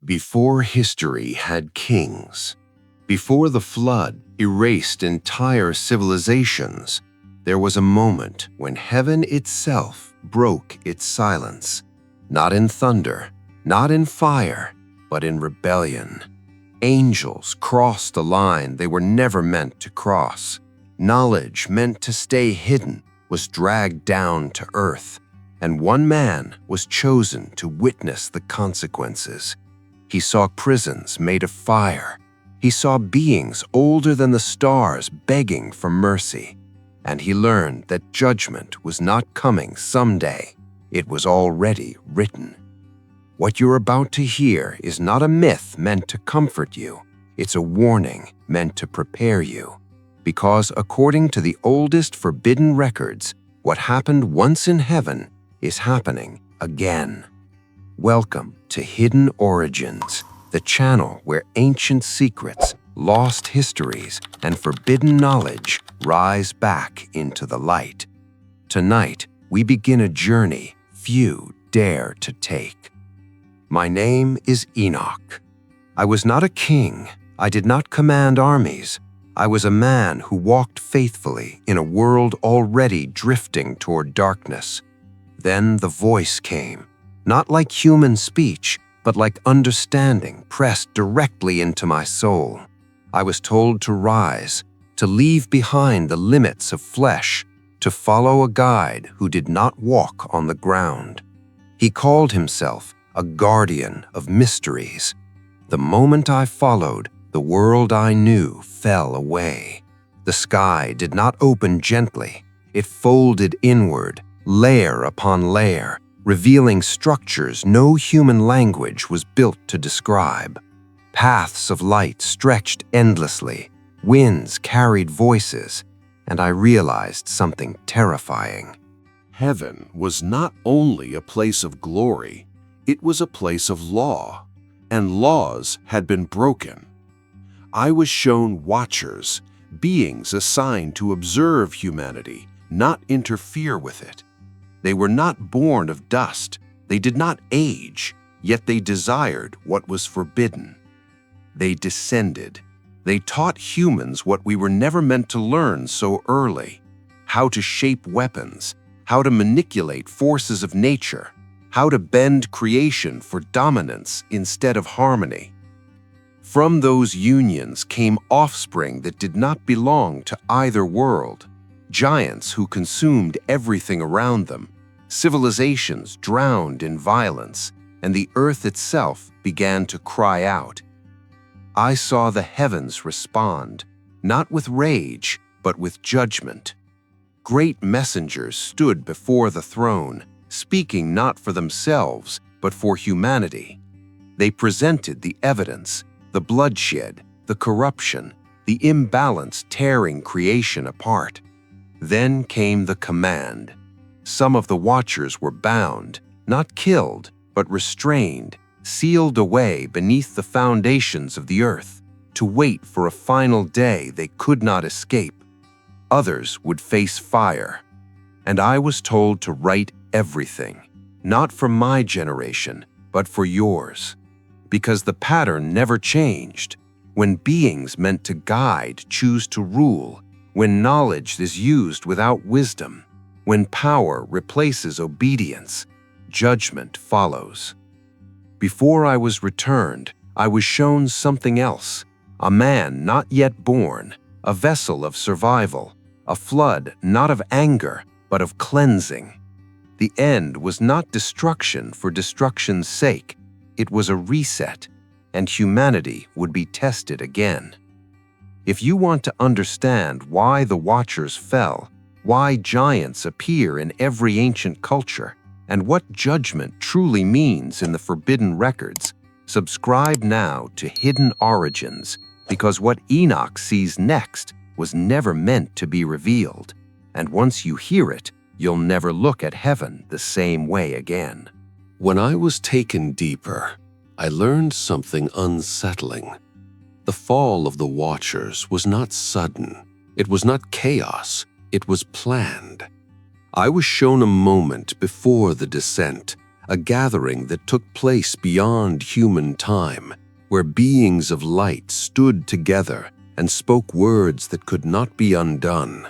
Before history had kings, before the flood erased entire civilizations, there was a moment when heaven itself broke its silence, not in thunder, not in fire, but in rebellion. Angels crossed a line they were never meant to cross. Knowledge meant to stay hidden was dragged down to earth, and one man was chosen to witness the consequences. He saw prisons made of fire. He saw beings older than the stars begging for mercy. And he learned that judgment was not coming someday. It was already written. What you're about to hear is not a myth meant to comfort you. It's a warning meant to prepare you. Because according to the oldest forbidden records, what happened once in heaven is happening again. Welcome to Hidden Origins, the channel where ancient secrets, lost histories, and forbidden knowledge rise back into the light. Tonight, we begin a journey few dare to take. My name is Enoch. I was not a king. I did not command armies. I was a man who walked faithfully in a world already drifting toward darkness. Then the voice came, not like human speech, but like understanding pressed directly into my soul. I was told to rise, to leave behind the limits of flesh, to follow a guide who did not walk on the ground. He called himself a guardian of mysteries. The moment I followed, the world I knew fell away. The sky did not open gently. It folded inward, layer upon layer, revealing structures no human language was built to describe. Paths of light stretched endlessly, winds carried voices, and I realized something terrifying. Heaven was not only a place of glory, it was a place of law, and laws had been broken. I was shown watchers, beings assigned to observe humanity, not interfere with it. They were not born of dust, they did not age, yet they desired what was forbidden. They descended. They taught humans what we were never meant to learn so early: how to shape weapons, how to manipulate forces of nature, how to bend creation for dominance instead of harmony. From those unions came offspring that did not belong to either world, giants who consumed everything around them, civilizations drowned in violence, and the earth itself began to cry out. I saw the heavens respond, not with rage, but with judgment. Great messengers stood before the throne, speaking not for themselves, but for humanity. They presented the evidence, the bloodshed, the corruption, the imbalance tearing creation apart. Then came the command. Some of the watchers were bound, not killed, but restrained, sealed away beneath the foundations of the earth, to wait for a final day they could not escape. Others would face fire, and I was told to write everything, not for my generation, but for yours, because the pattern never changed. When beings meant to guide choose to rule, when knowledge is used without wisdom, when power replaces obedience, judgment follows. Before I was returned, I was shown something else, a man not yet born, a vessel of survival, a flood not of anger, but of cleansing. The end was not destruction for destruction's sake. It was a reset, and humanity would be tested again. If you want to understand why the Watchers fell, why giants appear in every ancient culture, and what judgment truly means in the forbidden records, subscribe now to Hidden Origins, because what Enoch sees next was never meant to be revealed, and once you hear it, you'll never look at heaven the same way again. When I was taken deeper, I learned something unsettling. The fall of the Watchers was not sudden. It was not chaos. It was planned. I was shown a moment before the descent, a gathering that took place beyond human time, where beings of light stood together and spoke words that could not be undone.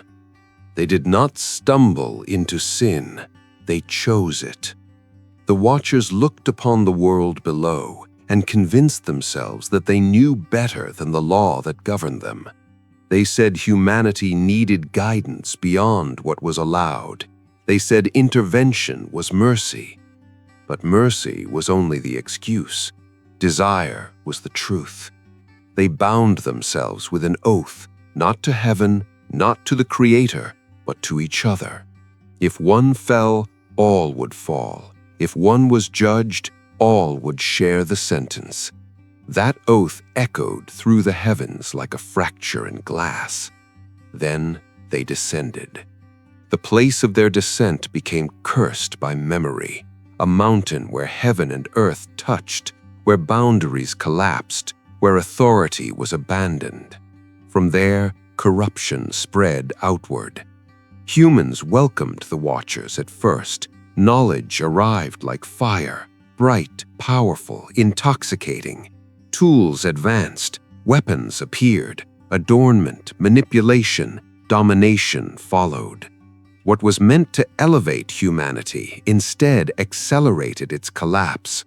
They did not stumble into sin, they chose it. The watchers looked upon the world below and convinced themselves that they knew better than the law that governed them. They said humanity needed guidance beyond what was allowed. They said intervention was mercy. But mercy was only the excuse. Desire was the truth. They bound themselves with an oath, not to heaven, not to the Creator, but to each other. If one fell, all would fall. If one was judged, all would share the sentence. That oath echoed through the heavens like a fracture in glass. Then they descended. The place of their descent became cursed by memory, a mountain where heaven and earth touched, where boundaries collapsed, where authority was abandoned. From there, corruption spread outward. Humans welcomed the Watchers at first. Knowledge arrived like fire, bright, powerful, intoxicating. Tools advanced, weapons appeared, adornment, manipulation, domination followed. What was meant to elevate humanity instead accelerated its collapse.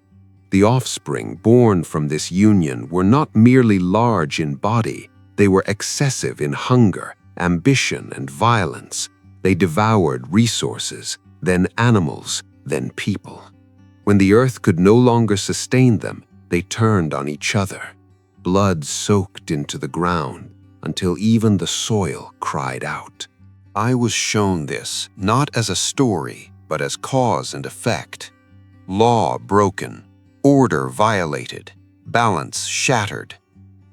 The offspring born from this union were not merely large in body, they were excessive in hunger, ambition, and violence. They devoured resources, then animals, then people. When the earth could no longer sustain them, they turned on each other. Blood soaked into the ground until even the soil cried out. I was shown this not as a story, but as cause and effect. Law broken, order violated, balance shattered.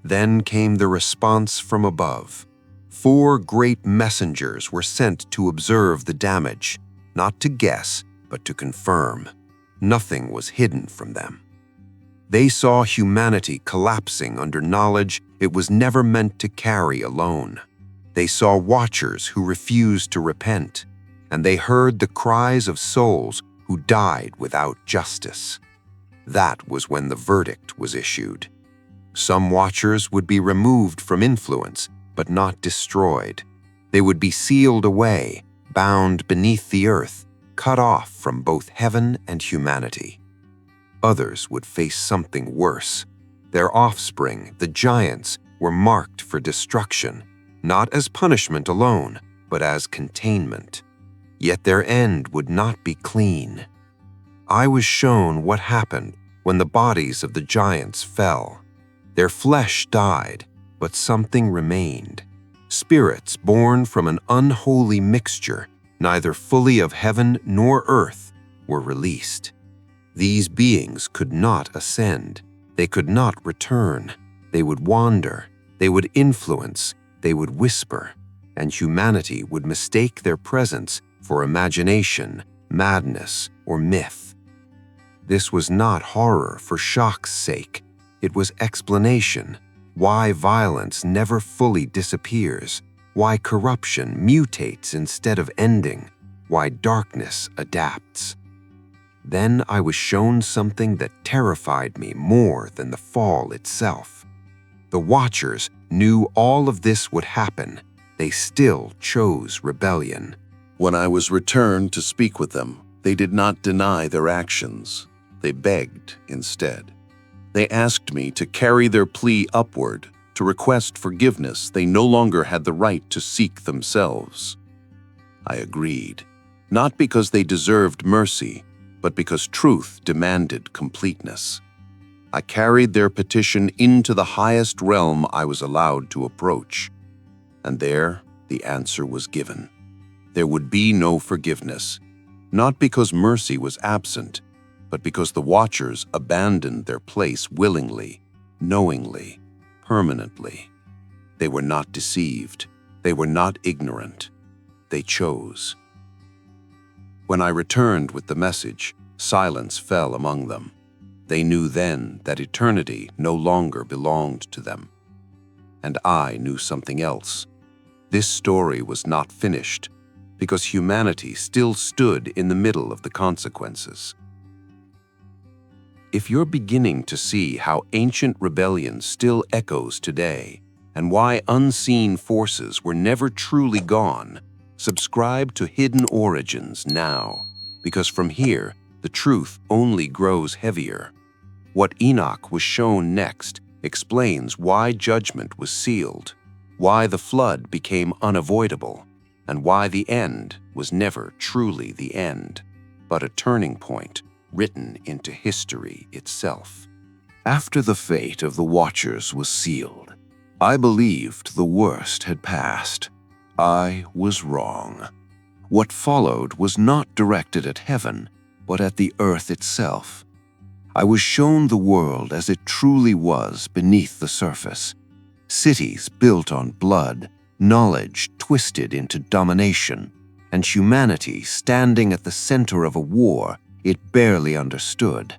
Then came the response from above. 4 great messengers were sent to observe the damage, not to guess, but to confirm. Nothing was hidden from them. They saw humanity collapsing under knowledge it was never meant to carry alone. They saw watchers who refused to repent, and they heard the cries of souls who died without justice. That was when the verdict was issued. Some watchers would be removed from influence, but not destroyed. They would be sealed away, bound beneath the earth, cut off from both heaven and humanity. Others would face something worse. Their offspring, the giants, were marked for destruction, not as punishment alone, but as containment. Yet their end would not be clean. I was shown what happened when the bodies of the giants fell. Their flesh died, but something remained. Spirits born from an unholy mixture, neither fully of heaven nor earth, were released. These beings could not ascend. They could not return. They would wander. They would influence. They would whisper. And humanity would mistake their presence for imagination, madness, or myth. This was not horror for shock's sake. It was explanation. Why violence never fully disappears. Why corruption mutates instead of ending. Why darkness adapts. Then I was shown something that terrified me more than the fall itself. The Watchers knew all of this would happen. They still chose rebellion. When I was returned to speak with them, they did not deny their actions. They begged instead. They asked me to carry their plea upward, to request forgiveness they no longer had the right to seek themselves. I agreed, not because they deserved mercy, but because truth demanded completeness. I carried their petition into the highest realm I was allowed to approach, and there the answer was given. There would be no forgiveness, not because mercy was absent, but because the Watchers abandoned their place willingly, knowingly, permanently. They were not deceived. They were not ignorant. They chose. When I returned with the message, silence fell among them. They knew then that eternity no longer belonged to them. And I knew something else. This story was not finished, because humanity still stood in the middle of the consequences. If you're beginning to see how ancient rebellion still echoes today and why unseen forces were never truly gone, subscribe to Hidden Origins now, because from here, the truth only grows heavier. What Enoch was shown next explains why judgment was sealed, why the flood became unavoidable, and why the end was never truly the end, but a turning point written into history itself. After the fate of the Watchers was sealed, I believed the worst had passed. I was wrong. What followed was not directed at heaven, but at the earth itself. I was shown the world as it truly was beneath the surface. Cities built on blood, knowledge twisted into domination, and humanity standing at the center of a war it barely understood.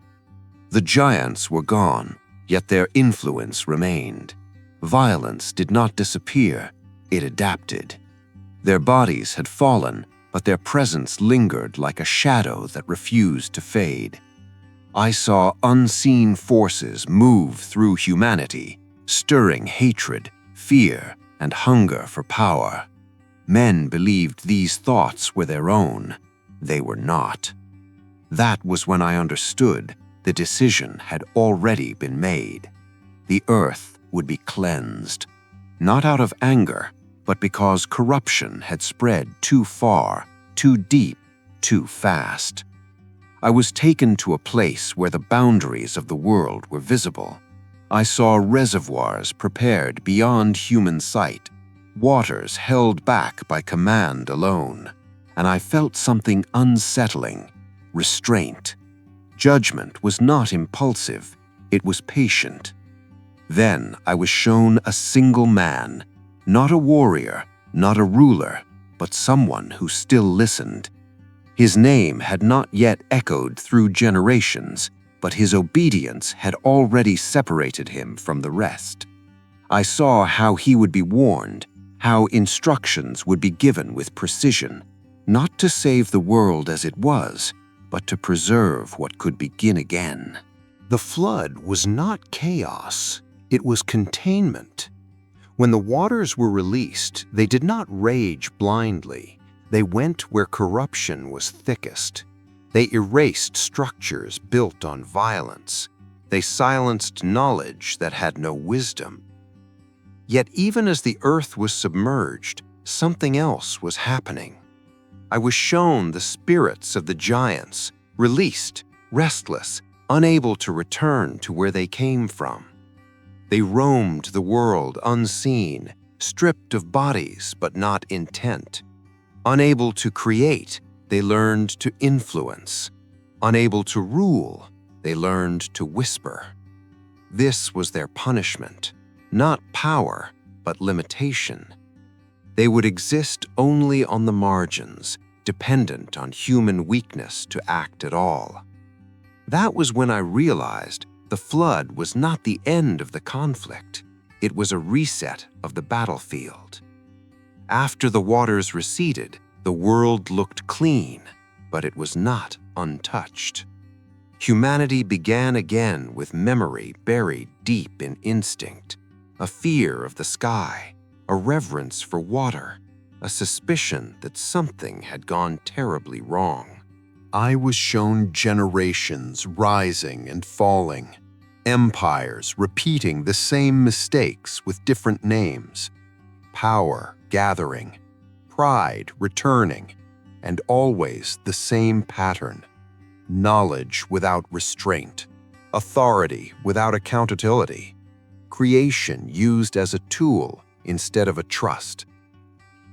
The giants were gone, yet their influence remained. Violence did not disappear, it adapted. Their bodies had fallen, but their presence lingered like a shadow that refused to fade. I saw unseen forces move through humanity, stirring hatred, fear, and hunger for power. Men believed these thoughts were their own. They were not. That was when I understood the decision had already been made. The earth would be cleansed, not out of anger, but because corruption had spread too far, too deep, too fast. I was taken to a place where the boundaries of the world were visible. I saw reservoirs prepared beyond human sight, waters held back by command alone, and I felt something unsettling: restraint. Judgment was not impulsive, it was patient. Then I was shown a single man, not a warrior, not a ruler, but someone who still listened. His name had not yet echoed through generations, but his obedience had already separated him from the rest. I saw how he would be warned, how instructions would be given with precision, not to save the world as it was, but to preserve what could begin again. The flood was not chaos, it was containment. When the waters were released, they did not rage blindly. They went where corruption was thickest. They erased structures built on violence. They silenced knowledge that had no wisdom. Yet even as the earth was submerged, something else was happening. I was shown the spirits of the giants, released, restless, unable to return to where they came from. They roamed the world unseen, stripped of bodies but not intent. Unable to create, they learned to influence. Unable to rule, they learned to whisper. This was their punishment, not power, but limitation. They would exist only on the margins, dependent on human weakness to act at all. That was when I realized the flood was not the end of the conflict. It was a reset of the battlefield. After the waters receded, the world looked clean, but it was not untouched. Humanity began again with memory buried deep in instinct, a fear of the sky, a reverence for water, a suspicion that something had gone terribly wrong. I was shown generations rising and falling, empires repeating the same mistakes with different names, power gathering, pride returning, and always the same pattern: knowledge without restraint, authority without accountability, creation used as a tool instead of a trust.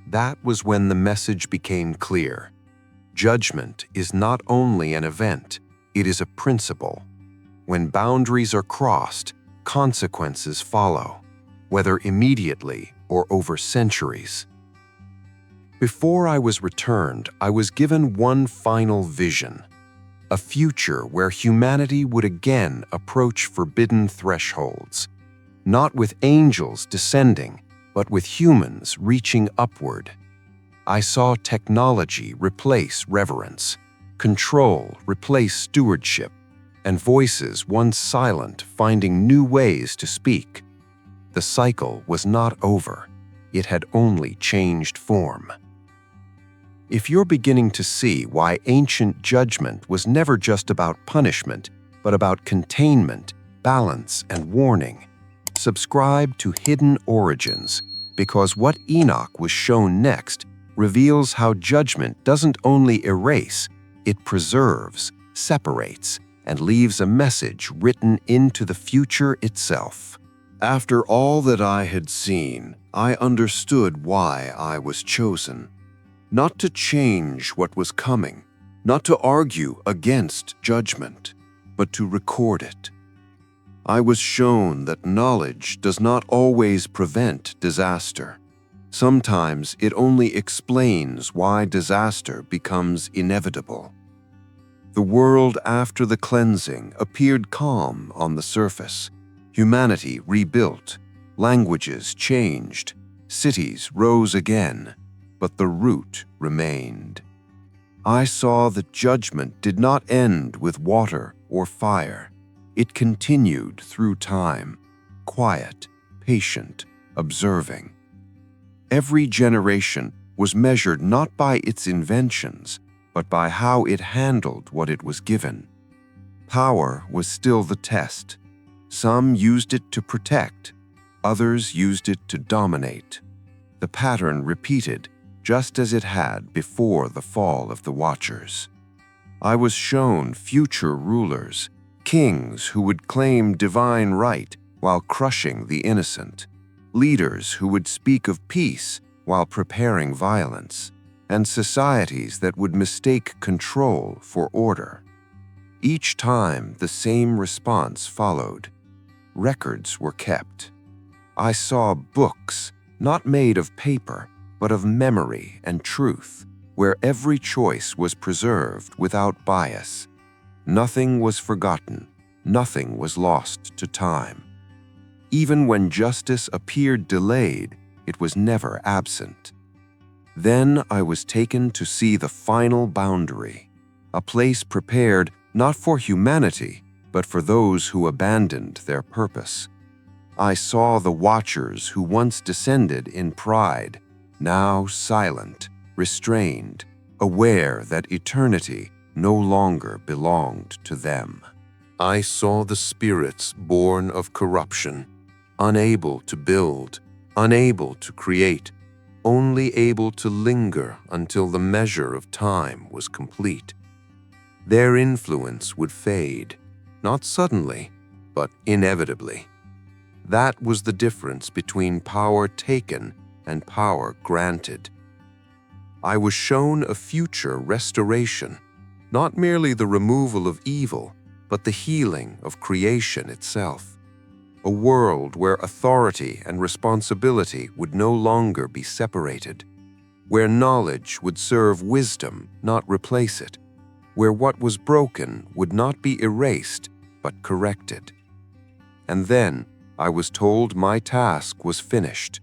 That was when the message became clear. Judgment is not only an event, it is a principle. When boundaries are crossed, consequences follow, whether immediately or over centuries. Before I was returned, I was given one final vision: a future where humanity would again approach forbidden thresholds, not with angels descending, but with humans reaching upward. I saw technology replace reverence, control replace stewardship, and voices once silent finding new ways to speak. The cycle was not over. It had only changed form. If you're beginning to see why ancient judgment was never just about punishment, but about containment, balance, and warning, subscribe to Hidden Origins, because what Enoch was shown next reveals how judgment doesn't only erase, it preserves, separates, and leaves a message written into the future itself. After all that I had seen, I understood why I was chosen. Not to change what was coming, not to argue against judgment, but to record it. I was shown that knowledge does not always prevent disaster. Sometimes it only explains why disaster becomes inevitable. The world after the cleansing appeared calm on the surface. Humanity rebuilt, languages changed, cities rose again, but the root remained. I saw that judgment did not end with water or fire. It continued through time, quiet, patient, observing. Every generation was measured not by its inventions, but by how it handled what it was given. Power was still the test. Some used it to protect, others used it to dominate. The pattern repeated, just as it had before the fall of the Watchers. I was shown future rulers, kings who would claim divine right while crushing the innocent, leaders who would speak of peace while preparing violence, and societies that would mistake control for order. Each time the same response followed. Records were kept. I saw books, not made of paper, but of memory and truth, where every choice was preserved without bias. Nothing was forgotten, nothing was lost to time. Even when justice appeared delayed, it was never absent. Then I was taken to see the final boundary, a place prepared not for humanity, but for those who abandoned their purpose. I saw the Watchers who once descended in pride, now silent, restrained, aware that eternity no longer belonged to them. I saw the spirits born of corruption, unable to build, unable to create, only able to linger until the measure of time was complete. Their influence would fade, not suddenly, but inevitably. That was the difference between power taken and power granted. I was shown a future restoration, not merely the removal of evil, but the healing of creation itself. A world where authority and responsibility would no longer be separated, where knowledge would serve wisdom, not replace it, where what was broken would not be erased, but corrected. And then I was told my task was finished.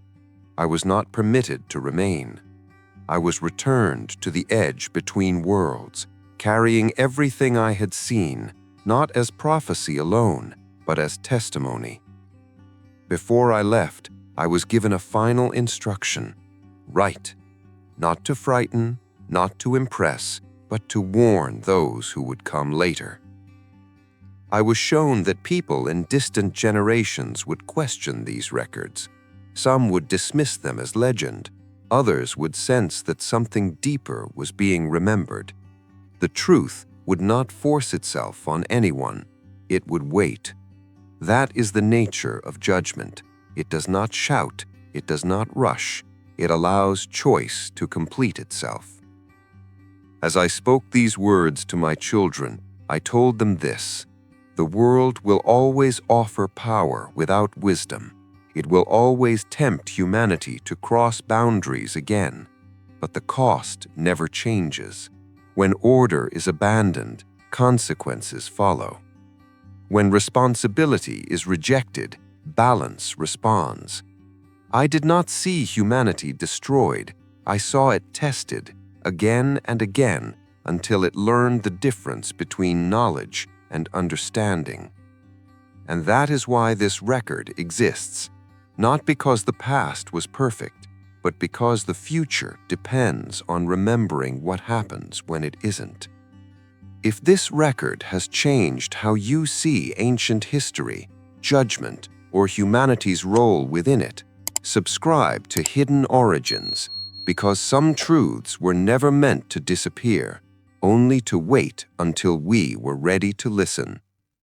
I was not permitted to remain. I was returned to the edge between worlds, carrying everything I had seen, not as prophecy alone, but as testimony. Before I left, I was given a final instruction: write, not to frighten, not to impress, but to warn those who would come later. I was shown that people in distant generations would question these records. Some would dismiss them as legend. Others would sense that something deeper was being remembered. The truth would not force itself on anyone. It would wait. That is the nature of judgment. It does not shout. It does not rush. It allows choice to complete itself. As I spoke these words to my children, I told them this: the world will always offer power without wisdom. It will always tempt humanity to cross boundaries again, but the cost never changes. When order is abandoned, consequences follow. When responsibility is rejected, balance responds. I did not see humanity destroyed. I saw it tested again and again until it learned the difference between knowledge and understanding. And that is why this record exists, not because the past was perfect, but because the future depends on remembering what happens when it isn't. If this record has changed how you see ancient history, judgment, or humanity's role within it, subscribe to Hidden Origins, because some truths were never meant to disappear, only to wait until we were ready to listen.